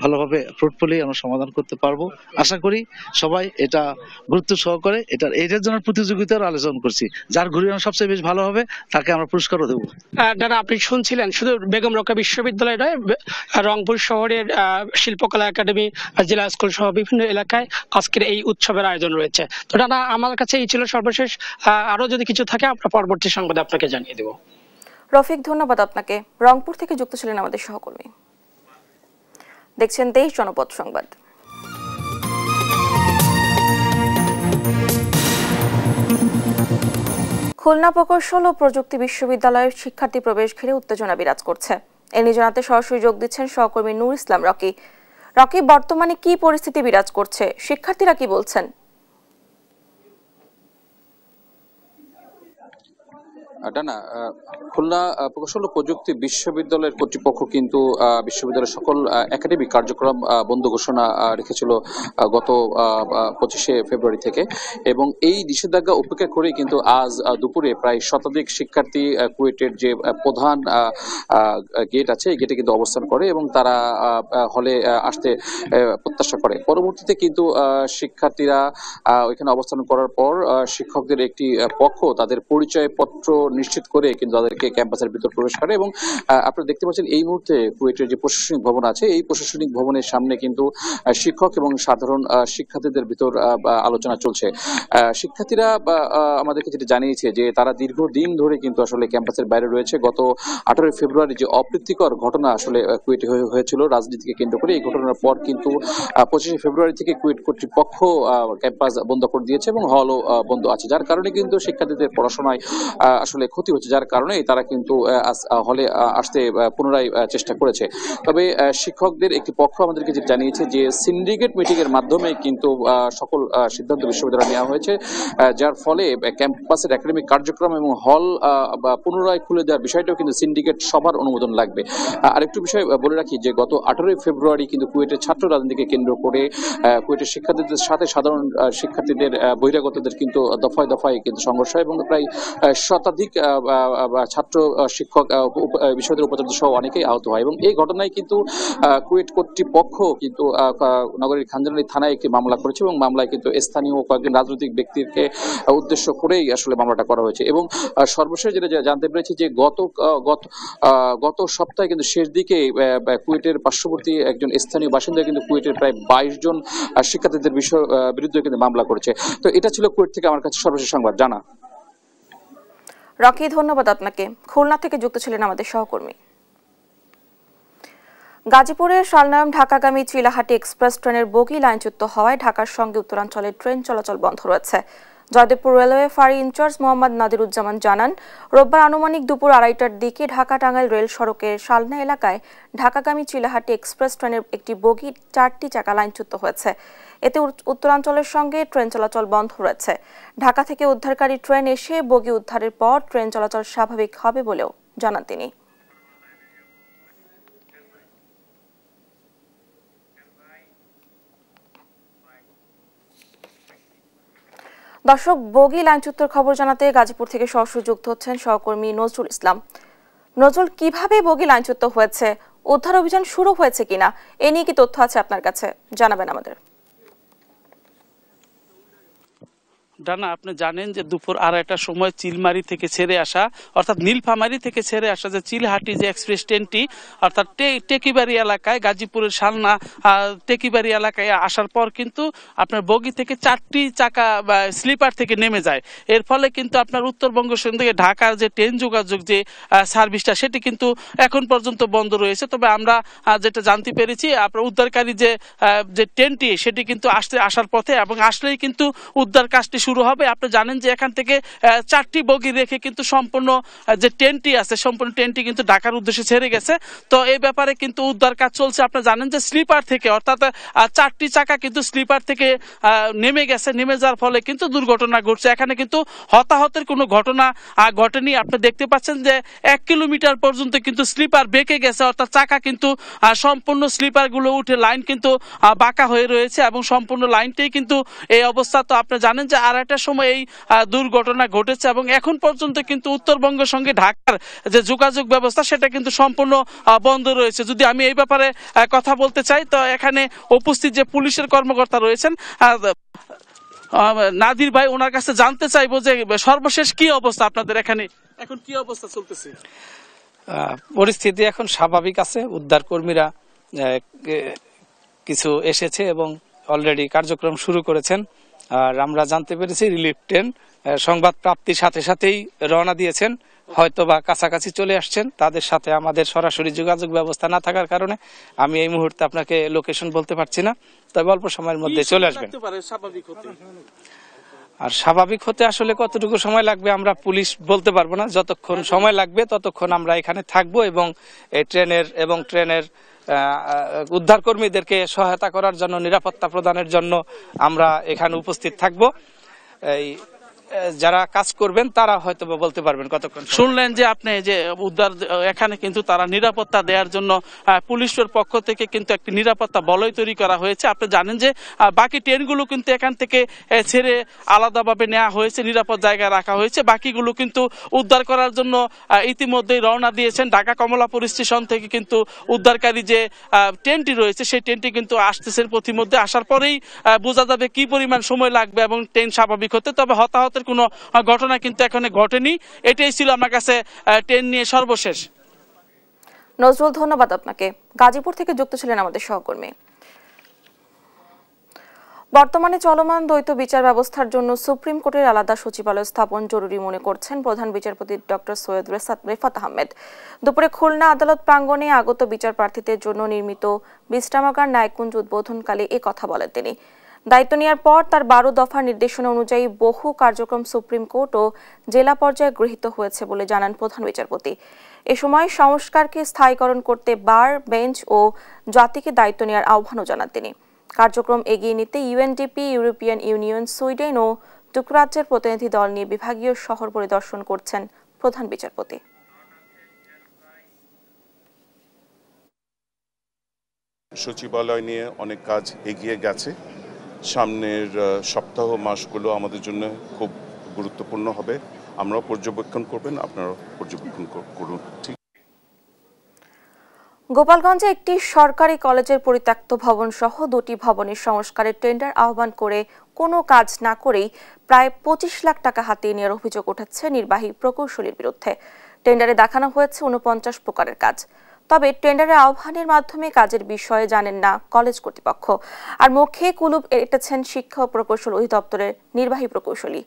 ভালোভাবে ফ্রুটফুলি আমরা সমাধান করতে পারবো। আশা করি সবাই এটা গুরুত্ব সহকারে এটার জন্য প্রতিযোগিতার আলোচনা করছি। যার ঘুরে সবচেয়ে বেশ ভালো হবে তাকে আমরা পুরস্কারও দেবো। দাদা, আপনি শুনছিলেন শুধু বেগম রোকেয়া বিশ্ববিদ্যালয় নয়, রংপুর শহরের শিল্পকলা একাডেমি, জেলা স্কুল সহ বিভিন্ন এলাকায় আজকের এই উৎসবের আয়োজন রয়েছে। তো দাদা, আমার কাছে এই ছিল সর্বশেষ। আরো যদি কিছু থাকে আমরা পরবর্তী সংবাদে আপনাকে জানিয়ে দেব। রফিক, ধন্যবাদ আপনাকে। রংপুর থেকে যুক্ত ছিলেন আমাদের সহকর্মী। দেখছেন দেশ জনপদ সংবাদ। খুলনা প্রকৌশল ও প্রযুক্তি বিশ্ববিদ্যালয়ের শিক্ষার্থী প্রবেশ ঘিরে উত্তেজনা বিরাজ করছে। এ নিয়ে জানাতে সরাসরি যোগ দিচ্ছেন সহকর্মী নূর ইসলাম রকি। রকি, বর্তমানে কি পরিস্থিতি বিরাজ করছে, শিক্ষার্থীরা কি বলছেন? ডানা, খুলনা প্রকৌশল ও প্রযুক্তি বিশ্ববিদ্যালয়ের কর্তৃপক্ষ কিন্তু বিশ্ববিদ্যালয়ের সকল একাডেমিক কার্যক্রম বন্ধ ঘোষণা রেখেছিল গত 25শে ফেব্রুয়ারি থেকে, এবং এই নিষেধাজ্ঞা উপেক্ষা করে কিন্তু আজ দুপুরে প্রায় শতাধিক শিক্ষার্থী কুয়েটের যে প্রধান গেট আছে এই গেটে কিন্তু অবস্থান করে এবং তারা হলে আসতে প্রত্যাশা করে। পরবর্তীতে কিন্তু শিক্ষার্থীরা ওইখানে অবস্থান করার পর শিক্ষকদের একটি পক্ষ তাদের পরিচয়পত্র নিশ্চিত করে কিন্তু তাদেরকে ক্যাম্পাসের ভিতর প্রবেশ করে। এবং আপনারা দেখতে পাচ্ছেন এই মুহূর্তে কুয়েটের যে প্রশাসনিক ভবন আছে, এই প্রশাসনিক ভবনের সামনে কিন্তু শিক্ষক এবং সাধারণ শিক্ষার্থীদের ভিতর আলোচনা চলছে। শিক্ষার্থীরা আমাদেরকে যেটা জানিয়েছে যে তারা দীর্ঘদিন ধরে কিন্তু আসলে ক্যাম্পাসের বাইরে রয়েছে। গত 18 ফেব্রুয়ারি যে অপ্রীতিকর ঘটনা আসলে কুয়েটে হয়েছিল রাজনীতিকে কেন্দ্র করে, এই ঘটনার পর কিন্তু 25 ফেব্রুয়ারি থেকে কুয়েট কর্তৃপক্ষ ক্যাম্পাস বন্ধ করে দিয়েছে এবং হলও বন্ধ আছে, যার কারণে কিন্তু শিক্ষার্থীদের পড়াশোনায় আসলে ক্ষতি হচ্ছে, যার কারণে তারা কিন্তু হলে আসতে পুনরায় চেষ্টা করেছে। তবে শিক্ষকদের একটি পক্ষ আমাদেরকে যেটা জানিয়েছে যে সিন্ডিকেট মিটিং এর মাধ্যমে কিন্তু সকল সিদ্ধান্ত বিশ্ববিদ্যালয়ে নেওয়া হয়েছে, যার ফলে ক্যাম্পাসের একাডেমিক কার্যক্রম এবং হল পুনরায় খুলে দেওয়ার বিষয়টাও কিন্তু সিন্ডিকেট সবার অনুমোদন লাগবে। আরেকটু বিষয় বলে রাখি যে গত 18 ফেব্রুয়ারি কিন্তু কুয়েটের ছাত্র রাজনীতিকে কেন্দ্র করে কুয়েটের শিক্ষার্থীদের সাথে সাধারণ শিক্ষার্থীদের বহিরাগতদের কিন্তু দফায় দফায় কিন্তু সংঘর্ষ হয় এবং প্রায় শতাধিক ছাত্র শিক্ষক বিশ্ববিদ্যালয়ের উপাচার্য সহ অনেকেই আহত হয়। এবং এই ঘটনায় কিন্তু কুয়েট কর্তৃপক্ষ কিন্তু নগরীর খানজানি থানায় একটি মামলা করেছে এবং মামলায় কিন্তু স্থানীয় কয়েকজন রাজনৈতিক ব্যক্তিকে উদ্দেশ্য করেই আসলে মামলাটা করা হয়েছে। এবং সর্বশেষ যেটা জানতে পেরেছি যে গত সপ্তাহে কিন্তু শেষ দিকে কুয়েটের পার্শ্ববর্তী একজন স্থানীয় বাসিন্দা কিন্তু কুয়েটের প্রায় 22 জন শিক্ষার্থীদের বিরুদ্ধে কিন্তু মামলা করেছে। তো এটা ছিল কুয়েট থেকে আমার কাছে সর্বশেষ সংবাদ। জানা। রকি, ধন্যবাদ আপনাকে। খুলনা থেকে যুক্ত ছিলেন আমাদের সহকর্মী। গাজীপুরের শালনয়ম ঢাকাগামী চিলাহাটি এক্সপ্রেস ট্রেনের বগি লাইনচ্যুত হওয়ায় ঢাকার সঙ্গে উত্তরাঞ্চলের ট্রেন চলাচল বন্ধ রয়েছে। জয়দেবপুর রেলওয়ে ফাঁড়ি ইনচার্জ মোহাম্মদ নাদিরুজ্জামান জানান, রোববার আনুমানিক দুপুর 2:30টার দিকে ঢাকা টাঙ্গাইল রেল সড়কের শালনা এলাকায় ঢাকাগামী চিলাহাটি এক্সপ্রেস ট্রেনের একটি বগি 4টি চাকা লাইনচ্যুত হয়েছে। এতে উত্তরাঞ্চলের সঙ্গে ট্রেন চলাচল বন্ধ রয়েছে। ঢাকা থেকে উদ্ধারকারী ট্রেন এসে বগি উদ্ধারের পর ট্রেন চলাচল স্বাভাবিক হবে বলেও জানান তিনি। দর্শক, বগি লাইনচ্যুতের খবর জানাতে গাজীপুর থেকে সরাসরি যুক্ত হচ্ছেন সহকর্মী নজরুল ইসলাম। নজরুল, কিভাবে বগি লাইনচ্যুত হয়েছে, উদ্ধার অভিযান শুরু হয়েছে কিনা, এ নিয়ে কি তথ্য আছে আপনার কাছে, জানাবেন আমাদের। ডানা, আপনি জানেন যে দুপুর 2:30টার সময় চিলমারি থেকে ছেড়ে আসা অর্থাৎ নীলফামারী থেকে ছেড়ে আসা যে চিলহাটি যে এক্সপ্রেস ট্রেনটি অর্থাৎ টেকিবাড়ি এলাকায় গাজীপুরের শালনা টেকিবাড়ি এলাকায় আসার পর কিন্তু আপনার বগি থেকে 4টি চাকা স্লিপার থেকে নেমে যায়। এর ফলে কিন্তু আপনার উত্তরবঙ্গ থেকে ঢাকার যে ট্রেন যোগাযোগ যে সার্ভিসটা সেটি কিন্তু এখন পর্যন্ত বন্ধ রয়েছে। তবে আমরা যেটা জানতে পেরেছি আপনার উদ্ধারকারী যে ট্রেনটি সেটি কিন্তু আসার পথে এবং আসলেই কিন্তু উদ্ধার কাজটি শুরু হবে। আপনি জানেন যে এখান থেকে 4টি বগি রেখে কিন্তু সম্পূর্ণ যে ট্রেনটি আছে সম্পূর্ণ ট্রেনটি কিন্তু ঢাকার উদ্দেশ্যে ছেড়ে গেছে। তো এই ব্যাপারে কিন্তু উদ্ধার কাজ চলছে। আপনি জানেন যে স্লিপার থেকে অর্থাৎ 4টি চাকা কিন্তু স্লিপার থেকে নেমে গেছে, নেমে যাওয়ার ফলে কিন্তু দুর্ঘটনা ঘটছে। এখানে কিন্তু হতাহতের কোনো ঘটনা ঘটেনি। আপনি দেখতে পাচ্ছেন যে 1 কিলোমিটার পর্যন্ত কিন্তু স্লিপার বেঁকে গেছে, অর্থাৎ চাকা কিন্তু সম্পূর্ণ স্লিপারগুলো উঠে লাইন কিন্তু বাঁকা হয়ে রয়েছে এবং সম্পূর্ণ লাইনটাই কিন্তু এই অবস্থা। তো আপনি জানেন যে 2:30টার সময় এই দুর্ঘটনা ঘটেছে এবং এখন পর্যন্ত কিন্তু উত্তরবঙ্গের সঙ্গে ঢাকার যে যোগাযোগ ব্যবস্থা সেটা কিন্তু সম্পূর্ণ বন্ধ রয়েছে। যদি আমি এই ব্যাপারে কথা বলতে চাই তো এখানে উপস্থিত যে পুলিশের কর্মকর্তা রয়েছেন নাদির ভাই, ওনার কাছে জানতে চাইবো যে সর্বশেষ কি অবস্থা আপনাদের এখানে, এখন কি অবস্থা চলতেছে? পরিস্থিতি এখন স্বাভাবিক আছে। উদ্ধার কর্মীরা কিছু এসেছে এবং অলরেডি কার্যক্রম শুরু করেছেন। আর আমরা জানতে পেরেছি রিলিফ ট্রেন সংবাদ প্রাপ্তির সাথে সাথেই রওনা দিয়েছেন, হয়তো বা কাছাকাছি চলে আসছেন। তাদের সাথে আমাদের সরাসরি যোগাযোগ ব্যবস্থা না থাকার কারণে আমি এই মুহূর্তে আপনাকে লোকেশন বলতে পারছি না, তবে অল্প সময়ের মধ্যে চলে আসবেন। আর স্বাভাবিক হতে আসলে কতটুকু সময় লাগবে আমরা পুলিশ বলতে পারবো না। যতক্ষণ সময় লাগবে ততক্ষণ আমরা এখানে থাকবো এবং এই ট্রেনের উদ্ধার কর্মীদেরকে সহায়তা করার জন্য, নিরাপত্তা প্রদানের জন্য আমরা এখানে উপস্থিত থাকবো। এই যারা কাজ করবেন তারা হয়তো বলতে পারবেন কতক্ষণ। শুনলেন যে আপনি যে উদ্ধার এখানে কিন্তু তারা নিরাপত্তা দেওয়ার জন্য পুলিশের পক্ষ থেকে কিন্তু একটি নিরাপত্তা বলয় তৈরি করা হয়েছে। আপনি জানেন যে বাকি ট্রেনগুলো কিন্তু এখান থেকে ছেড়ে আলাদাভাবে নেওয়া হয়েছে, নিরাপদ জায়গায় রাখা হয়েছে। বাকিগুলো কিন্তু উদ্ধার করার জন্য ইতিমধ্যেই রওনা দিয়েছেন। ঢাকা কমলাপুর স্টেশন থেকে কিন্তু উদ্ধারকারী যে ট্রেনটি রয়েছে সেই ট্রেনটি কিন্তু আসতেছে। পথিমধ্যে আসার পরেই বোঝা যাবে কি পরিমাণ সময় লাগবে এবং ট্রেন স্বাভাবিক হতে। তবে হতাহতের কোনো ঘটনা কিন্তু এখানে ঘটেনি। এটাই ছিল আমার কাছে ট্রেন নিয়ে সর্বশেষ। নজরুল, ধন্যবাদ আপনাকে। গাজীপুর থেকে যুক্ত ছিলেন আমাদের সহকর্মী। বর্তমানে চলমান দ্বৈত বিচার ব্যবস্থার জন্য সুপ্রিম কোর্টের আলাদা সচিবালয় স্থাপন জরুরি মনে করছেন প্রধান বিচারপতি ডক্টর সৈয়দ রেফাত আহমেদ। দুপুরে খুলনা আদালত প্রাঙ্গণে আগত বিচার প্রার্থীদের জন্য নির্মিত বিশ্রামাগার নায়কুঞ্জ উদ্বোধনকালে এ কথা বলেন তিনি। দায়িত্ব নেওয়ার পর তার 12 দফার নির্দেশনা অনুযায়ী বহু কার্যক্রম সুপ্রিম কোর্ট ও জেলা পর্যায়ে গৃহীত হয়েছে বলে জানান প্রধান বিচারপতি। এ সময় সংস্কারকে স্থায়ীকরণ করতে বার, বেঞ্চ ও জাতিকে দায়িত্ব নেওয়ার আহ্বানও জানান তিনি। কার্যক্রম এগিয়ে নিতে ইউএনডিপি, ইউরোপিয়ান ইউনিয়ন, সুইডেন ও যুক্তরাজ্যের প্রতিনিধি দল নিয়ে বিভাগীয় শহর পরিদর্শন করছেন প্রধান বিচারপতি। সচিবালয় নিয়ে অনেক কাজ এগিয়ে গেছে। সামনের সপ্তাহ মাসগুলো আমাদের জন্য খুব গুরুত্বপূর্ণ হবে। আমরাও পর্যবেক্ষণ করবেন, আপনারাও পর্যবেক্ষণ করুন। ঠিক। গোপালগঞ্জে একটি সরকারি কলেজের পরিত্যক্ত ভবন সহ 2টি ভবনের সংস্কারের টেন্ডার আহ্বান করে কোনো কাজ না করেই প্রায় 25 লাখ টাকা হাতিয়ে নেওয়ার অভিযোগ উঠেছে নির্বাহী প্রকৌশলীর বিরুদ্ধে। টেন্ডারে দেখানো হয়েছে 49 প্রকারের কাজ। তবে টেন্ডারের আহ্বানের মাধ্যমে কাজের বিষয়ে জানেন না কলেজ কর্তৃপক্ষ। আর মুখে কুলুপ এঁটেছেন শিক্ষা ও প্রকৌশল অধিদপ্তরের নির্বাহী প্রকৌশলী।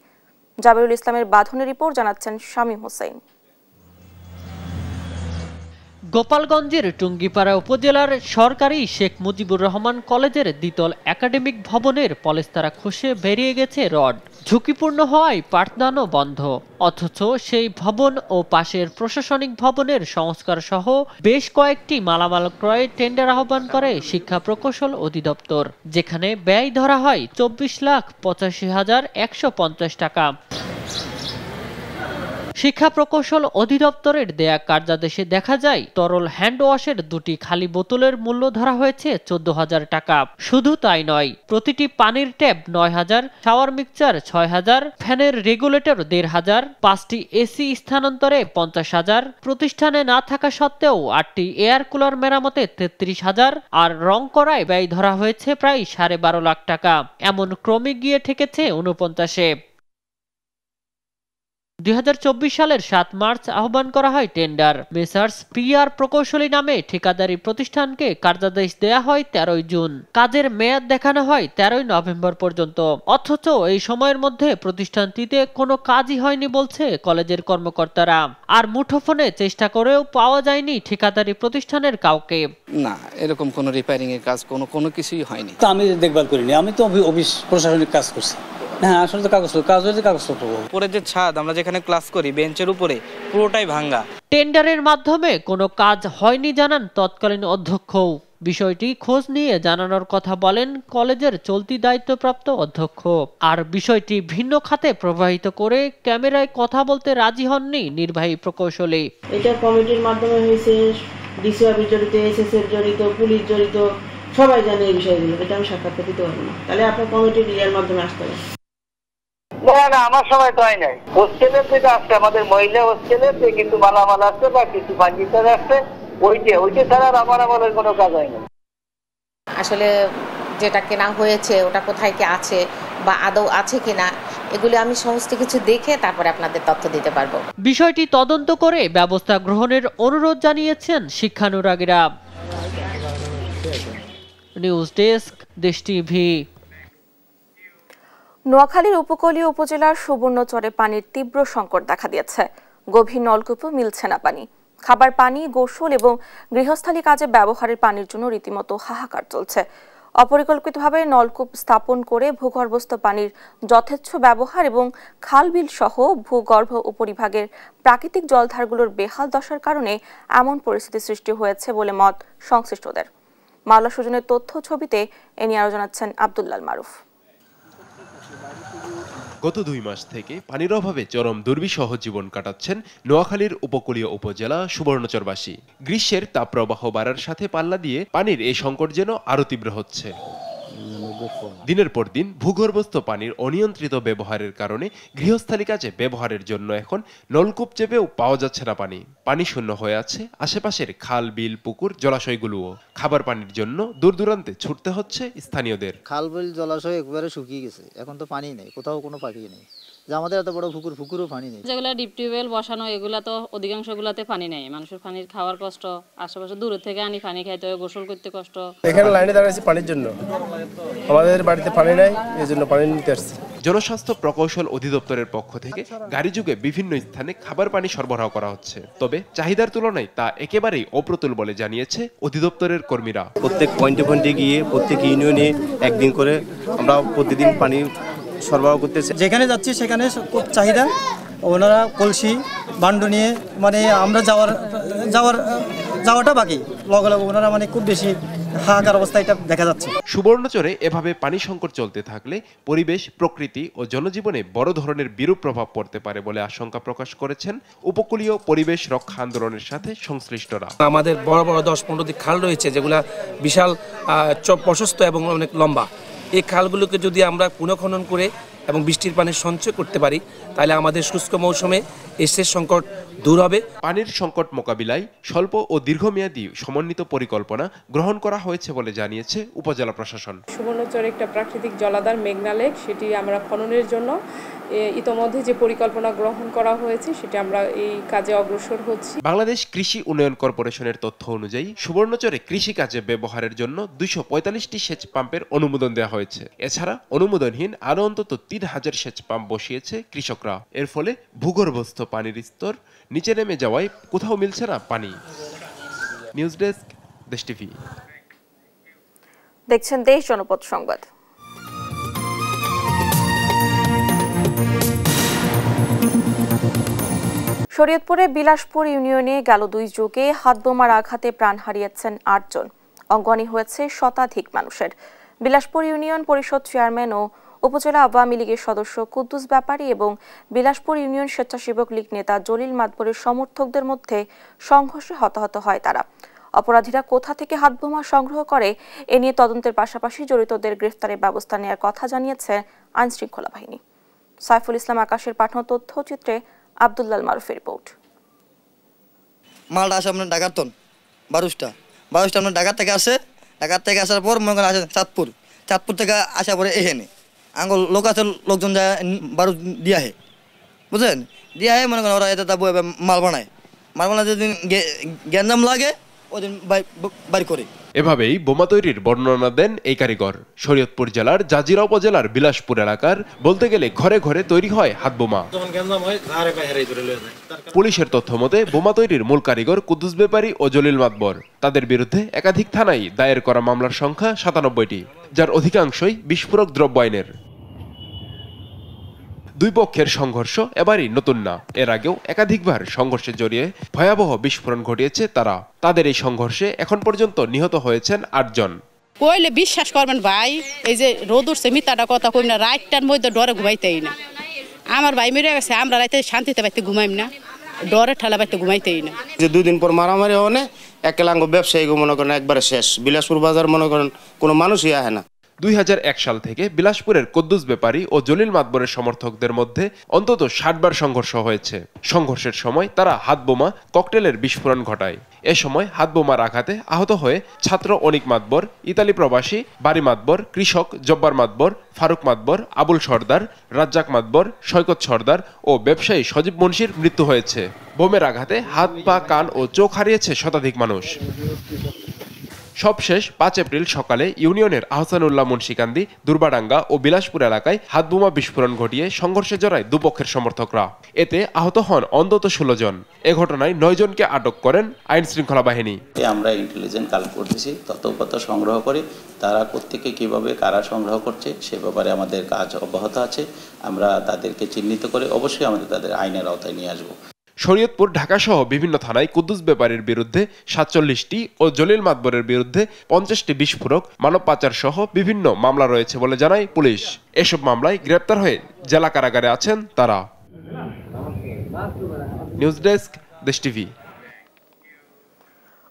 জাবেরুল ইসলামের বাঁধনের রিপোর্ট জানাচ্ছেন শামীম হোসেন। গোপালগঞ্জের টুঙ্গিপাড়া উপজেলার সরকারি শেখ মুজিবুর রহমান কলেজের দ্বিতল একাডেমিক ভবনের পলেস্তারা খসে বেরিয়ে গেছে রড। ঝুঁকিপূর্ণ হওয়ায় পাঠদানও বন্ধ। অথচ সেই ভবন ও পাশের প্রশাসনিক ভবনের সংস্কার সহ বেশ কয়েকটি মালামাল ক্রয়ে টেন্ডার আহ্বান করে শিক্ষা প্রকৌশল অধিদপ্তর, যেখানে ব্যয় ধরা হয় 24,85,150 টাকা। শিক্ষা প্রকৌশল অধিদপ্তরের দেয়া কার্যাদেশে দেখা যায় তরল হ্যান্ড ওয়াশের 2টি খালি বোতলের মূল্য ধরা হয়েছে 14,000 টাকা। শুধু তাই নয়, প্রতিটি পানির ট্যাপ 9,000, শাওয়ার মিক্সচার 6,000, ফ্যানের রেগুলেটর 1,500, 5টি এসি স্থানান্তরে 50,000, প্রতিষ্ঠানে না থাকা সত্ত্বেও 8টি এয়ার কুলার মেরামতে 33,000 আর রং করায় ব্যয় ধরা হয়েছে প্রায় 12.5 লাখ টাকা। এমন ক্রমে গিয়ে ঠেকেছে 49-এ। 2024 সালের 7 মার্চ আহ্বান করা হয় টেন্ডার। মেসার্স পিআর প্রকৌশলী নামে ঠিকাদারি প্রতিষ্ঠানকে কার্যাদেশ দেয়া হয় 13 জুন। কাজের মেয়াদ দেখানো হয় 13 নভেম্বর পর্যন্ত। অথচ এই সময়ের মধ্যে প্রতিষ্ঠানটিতে কোনো কাজই হয়নি বলছে কলেজের কর্মকর্তারা। আর মুঠোফোনে চেষ্টা করেও পাওয়া যায়নি ঠিকাদারি প্রতিষ্ঠানের কাউকে। না, এরকম কোনো রিপেয়ারিং এর কাজ কোনো কিছুই হয়নি। তো আমি দেখভাল করিনি, আমি তো অফিস প্রশাসনিক কাজ করছি। হ্যাঁ, আসলে তো কাজ হয়েছে, কাগজপত্র। উপরে যে ছাদ আমরা যেখানে ক্লাস করি বেঞ্চের উপরে পুরোটাই ভাঙা। টেন্ডারের মাধ্যমে কোনো কাজ হয়নি জানান তৎকালীন অধ্যক্ষও। বিষয়টি খোঁজ নিয়ে জানানোর কথা বলেন কলেজের চলতি দায়িত্বপ্রাপ্ত অধ্যক্ষ। আর বিষয়টি ভিন্ন খাতে প্রবাহিত করে ক্যামেরায় কথা বলতে রাজি হননি নির্বাহী প্রকৌশলী। এটা কমিটির মাধ্যমে হয়েছে, ডিসি অফিস জড়িত, এসএসএফ জড়িত, পুলিশ জড়িত, সবাই জানে এই বিষয়গুলো। এটা আমি সাক্ষাৎ দিতে পারবো না, তাহলে আপনার কমিটির ইয়ের মাধ্যমে আসতে হবে। না, আমার সময় তো হয় নাই। হোস্টেলের থেকে আসছে, আমাদের মহিলা হোস্টেলের যে কিছু মালামাল আসছে বা কিছু ফার্নিচার আসছে, ওইটা ছাড়া আমার আমলের কোনো কাজ হয় না। আসলে যেটা কেনা হয়েছে ওটা কোথায় কি আছে বা আদৌ আছে কিনা, এগুলো আমি সমস্ত কিছু দেখে তারপরে আপনাদের তথ্য দিতে পারবো। বিষয়টি তদন্ত করে ব্যবস্থা গ্রহণের অনুরোধ জানিয়েছেন শিক্ষানুরাগীরা। নিউজ ডেস্ক, দেশ টিভি। নোয়াখালীর উপকূলীয় উপজেলার সুবর্ণচরে পানির তীব্র সংকট দেখা দিয়েছে। গভীর নলকূপও মিলছে না পানি। খাবার পানি, গোসল এবং গৃহস্থালী কাজে ব্যবহারের পানির জন্য রীতিমতো হাহাকার চলছে। অপরিকল্পিতভাবে নলকূপ স্থাপন করে ভূগর্ভস্থ পানির যথেচ্ছ ব্যবহার এবং খাল বিল সহ ভূগর্ভ উপরিভাগের প্রাকৃতিক জলধারগুলোর বেহাল দশার কারণে এমন পরিস্থিতি সৃষ্টি হয়েছে বলে মত সংশ্লিষ্টদের। মাওলা সুজনের তথ্য ছবিতে এ নিয়ে আরো জানাচ্ছেন আব্দুল্লাল মারুফ। গত 2 মাস থেকে পানির অভাবে চরম দুর্বিষহ জীবন কাটাচ্ছেন নোয়াখালীর উপকূলীয় উপজেলা সুবর্ণচরবাসী। গ্রীষ্মের তাপপ্রবাহ বাড়ার সাথে পাল্লা দিয়ে পানির এই সংকট যেন আরো তীব্র হচ্ছে। দিনের পর দিন ভূগর্ভস্থ পানির অনিয়ন্ত্রিত ব্যবহারের কারণে গৃহস্থালী কাজে ব্যবহারের জন্য এখন নলকূপ চেপেও পাওয়া যাচ্ছে না পানি। পানি শূন্য হয়ে আছে আশেপাশের খাল, বিল, পুকুর, জলাশয়গুলোও। খাবার পানির জন্য দূর দূরান্তে ছুটতে হচ্ছে স্থানীয়দের। খাল, বিল, জলাশয় একবারে শুকিয়ে গেছে, এখন তো পানি নেই, কোথাও কোনো পানি নেই। যে আমাদের এত বড় পুকুরও পানি নেই। যেগুলো ডিপ টিউবওয়েল বসানো এগুলা তো অধিকাংশগুলোতে পানি নেই, মানুষের পানির খাওয়ার কষ্ট, আশেপাশে দূরে থেকে আনি পানি খাইতে হয়, গোসল করতে কষ্ট। এখানে লাইনে দাঁড়াইছি পানির জন্য, আমাদের বাড়িতে পানি নাই, এই জন্য পানি নিতে আসছি। জনস্বাস্থ্য প্রকৌশল অধিদপ্তরের পক্ষ থেকে গাড়ি যুগে বিভিন্ন স্থানে খাবার পানি সরবরাহ করা হচ্ছে, তবে চাহিদার তুলনায় তা একেবারেই অপ্রতুল বলে জানিয়েছে অধিদপ্তরের কর্মীরা। প্রত্যেক পয়েন্টে গিয়ে প্রত্যেক ইউনিয়নে একদিন করে আমরা প্রতিদিন পানি সরবরাহ করতেছি। যেখানে যাচ্ছি সেখানে খুব চাহিদা, ওনারা কলসি বান্ডু নিয়ে মানে আমরা যাওয়াটা বাকি, লগে লগে ওনারা মানে খুব বেশি হাহাকার অবস্থা এটা দেখা যাচ্ছে। সুবর্ণচরে এভাবে পানি সংকট চলতে থাকলে পরিবেশ, প্রকৃতি ও জনজীবনে বড় ধরনের বিরূপ প্রভাব পড়তে পারে বলে আশঙ্কা প্রকাশ করেছেন উপকূলীয় পরিবেশ রক্ষা আন্দোলনের সাথে সংশ্লিষ্টরা। আমাদের বড় বড় 10-15টি খাল রয়েছে যেগুলা বিশাল প্রশস্ত এবং অনেক লম্বা। এই খালগুলোকে যদি আমরা পুনঃখনন করে এবং বৃষ্টির পানি সঞ্চয় করতে পারি তাহলে আমাদের শুষ্ক মৌসুমে সেচ সংকট দূর হবে। পানির সংকট মোকাবিলায় স্বল্প ও দীর্ঘমেয়াদী সমন্বিত পরিকল্পনা গ্রহণ করা হয়েছে বলে জানিয়েছে উপজেলা প্রশাসন। সুবর্ণচরে একটা প্রাকৃতিক জলাধার মেঘনা লেক, সেটি আমরা খননের জন্য ইতোমধ্যে যে পরিকল্পনা গ্রহণ করা হয়েছে সেটা আমরা এই কাজে অগ্রসর হচ্ছি। বাংলাদেশ কৃষি উন্নয়ন কর্পোরেশনের তথ্য অনুযায়ী সুবর্ণচরে কৃষি কাজে ব্যবহারের জন্য 245টি সেচ পাম্পের অনুমোদন দেওয়া হয়েছে। এছাড়া অনুমোদনহীন আরও অন্তত 3000 সেচ পাম্প বসিয়েছে কৃষকরা। এর ফলে ভূগর্ভস্থ পানির স্তর নিচে নেমে যাওয়ায় কোথাও মিলছে না পানি। নিউজ ডেস্ক, দেশ টিভি। দেখছেন দেশ জনপদ সংবাদ। শরীয়তপুরে বিলাসপুর ইউনিয়নে গেল 2 যুগে হাতবোমার আঘাতে প্রাণ হারিয়েছেন 8 জন, অঙ্গহানি হয়েছে শতাধিক মানুষের। বিলাসপুর ইউনিয়ন পরিষদ চেয়ারম্যান ও উপজেলা আওয়ামী লীগের সদস্য কুদ্দুস ব্যাপারী এবং বিলাসপুর ইউনিয়ন স্বেচ্ছাসেবক লীগ নেতা জলিল মাতবরের সমর্থকদের মধ্যে সংঘর্ষে হতাহত হয় তারা। অপরাধীরা কোথা থেকে হাতবোমা সংগ্রহ করে এ নিয়ে তদন্তের পাশাপাশি জড়িতদের গ্রেফতারের ব্যবস্থা নেওয়ার কথা জানিয়েছে আইনশৃঙ্খলা বাহিনী। সাইফুল ইসলাম আকাশের পাঠানো তথ্যচিত্রে আব্দুল্লাহ মারুফের রিপোর্ট। মালটা আসে আপনার ঢাকার বারুসটা আপনার ঢাকা থেকে আসে, ঢাকা থেকে আসার পর মনে করেন আসে চাঁদপুর থেকে আসা পরে এখানে আঙ্গুল লোক আছে, লোকজন যায় বারুস দিয়া হে, বুঝলেন, দিয়া হে মনে করেন ওরা এতে মাল বানায় যেদিন গ্যাঞ্জাম লাগে ওদিন বাড়ি করে। এভাবেই বোমা তৈরির বর্ণনা দেন এই কারিগর। শরীয়তপুর জেলার জাজিরা উপজেলার বিলাসপুর এলাকার বলতে গেলে ঘরে ঘরে তৈরি হয় হাতবোমা। পুলিশের তথ্য মতে বোমা তৈরির মূল কারিগর কুদ্দুস ব্যাপারী ও জলিল মাতবর। তাদের বিরুদ্ধে একাধিক থানায় দায়ের করা মামলার সংখ্যা 97টি, যার অধিকাংশই বিস্ফোরক দ্রব্য আইনের। দুই পক্ষের সংঘর্ষ এবারই নতুন না, এর আগেও একাধিকবার সংঘর্ষে জড়িয়ে ভয়াবহ বিস্ফোরণ ঘটিয়েছে তারা। তাদের এই সংঘর্ষে এখন পর্যন্ত নিহত হয়েছেন 8 জন। কইলে বিশ্বাস করবেন ভাই, এই যে রোদ উঠছে মিথ্যাটা কথা কই না, রাতটার মধ্যে ডরে ঘুমাইতেই না। আমার ভাই মেরে গেছে, আমরা রাতে শান্তিতে বাইতে ঘুমাইম না, ডরে ঠেলা বাইতে ঘুমাইতেই না। যে 2 দিন পর মারামারি হনে একলাঙ্গ ব্যবসায়ী মনে করেন একবারে শেষ। বিলাসপুর বাজার মনে করেন কোনো মানুষই আহে না। 2001 সাল থেকে বিলাসপুরের কুদ্দুস ব্যাপারী ও জলিল মাতবরের সমর্থকদের মধ্যে অন্তত 60 বার সংঘর্ষ হয়েছে। সংঘর্ষের সময় তারা হাতবোমা, ককটেলের বিস্ফোরণ ঘটায়। এ সময় হাতবোমার আঘাতে আহত হয়ে ছাত্র অনিক মাতবর, ইতালি প্রবাসী বারি মাতবর, কৃষক জব্বার মাতবর, ফারুক মাতবর, আবুল সর্দার, রাজ্জাক মাতবর, সৈকত সর্দার ও ব্যবসায়ী সজীব মুন্সির মৃত্যু হয়েছে। বোমের আঘাতে হাত, পা, কান ও চোখ হারিয়েছে শতাধিক মানুষ। সবশেষ 5 এপ্রিল সকালে ইউনিয়নের আহসানুল্লাহ মুন্সিকান্দি, দুর্বাডাঙ্গা ও বিলাসপুর এলাকায় হাতবোমা বিস্ফোরণ ঘটিয়ে সংঘর্ষে জড়ায় দুপক্ষের সমর্থকরা। এতে আহত হন অন্তত 16 জন। এ ঘটনায় 9 জনকে আটক করেন আইন শৃঙ্খলা বাহিনী। আমরা ইন্টেলিজেন্স কালেক্ট করতেছি, তথ্যপত্র সংগ্রহ করে তারা কোত্থেকে কিভাবে কারা সংগ্রহ করছে সে ব্যাপারে আমাদের কাজ অব্যাহত আছে। আমরা তাদেরকে চিহ্নিত করে অবশ্যই আমাদের তাদের আইনের আওতায় নিয়ে আসবো। শরীয়তপুর, ঢাকা সহ বিভিন্ন থানায় কুদ্দুস ব্যাপারীর বিরুদ্ধে 47টি ও জলিল মাতবরের বিরুদ্ধে 50টি বিস্ফোরক, মানব পাচার সহ বিভিন্ন মামলা রয়েছে বলে জানায় পুলিশ। এসব মামলায় গ্রেপ্তার হয়ে জেলা কারাগারে আছেন তারা। নিউজ ডেস্ক, দেশ টিভি।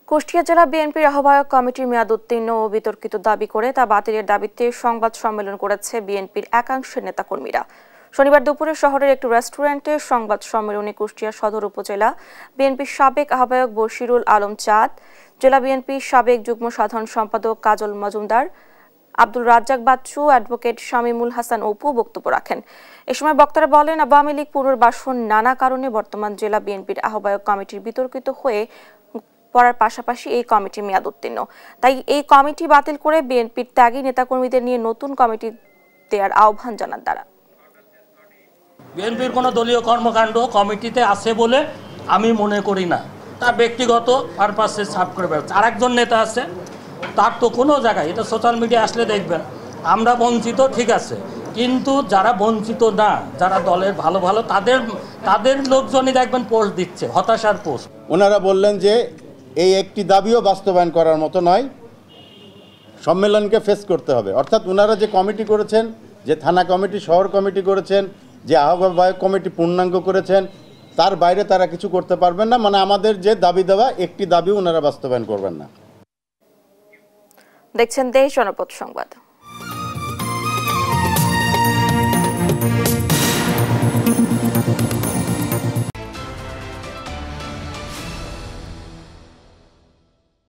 কুষ্টিয়া জেলা বিএনপির আহ্বায়ক কমিটির মেয়াদ উত্তীর্ণ ও বিতর্কিত দাবি করে তা বাতিলের দাবিতে সংবাদ সম্মেলন করেছে বিএনপির একাংশের নেতাকর্মীরা। শনিবার দুপুরে শহরের একটি রেস্টুরেন্টে সংবাদ সম্মেলনে কুষ্টিয়া সদর উপজেলা বিএনপির সাবেক আহ্বায়ক বশিরুল আলম চাঁদ, জেলা বিএনপির সাবেক যুগ্ম সাধারণ সম্পাদক কাজল মজুমদার, আব্দুল রাজ্জাক বাচ্চু, অ্যাডভোকেট শামীমুল হাসান অপু বক্তব্য রাখেন। এ সময় বক্তারা বলেন, আওয়ামী লীগ পুনর্বাসন নানা কারণে বর্তমান জেলা বিএনপির আহ্বায়ক কমিটির বিতর্কিত হয়ে পড়ার পাশাপাশি এই কমিটির মেয়াদ উত্তীর্ণ। তাই এই কমিটি বাতিল করে বিএনপির ত্যাগী নেতাকর্মীদের নিয়ে নতুন কমিটি দেওয়ার আহ্বান জানান তারা। বিএনপির কোনো দলীয় কর্মকাণ্ড কমিটিতে আছে বলে আমি মনে করি না। তার ব্যক্তিগত পারপাসে সার্ভ করে বেড়াচ্ছে। আরেকজন নেতা আছে, তার তো কোনো জায়গায়, এটা সোশ্যাল মিডিয়া আসলে দেখবেন, আমরা বঞ্চিত ঠিক আছে, কিন্তু যারা বঞ্চিত না, যারা দলের ভালো ভালো তাদের লোকজনই দেখবেন পোস্ট দিচ্ছে, হতাশার পোস্ট। ওনারা বললেন যে এই একটি দাবিও বাস্তবায়ন করার মতো নয়, সম্মেলনকে ফেস করতে হবে। অর্থাৎ ওনারা যে কমিটি করেছেন, যে থানা কমিটি, শহর কমিটি করেছেন, যে আহ্বায়ক কমিটি পূর্ণাঙ্গ করেছেন, তার বাইরে তারা কিছু করতে পারবেন না। মানে আমাদের যে দাবি দেওয়া, একটি দাবিও ওনারা বাস্তবায়ন করবেন না। দেখছেন দেশ জনপদ সংবাদ।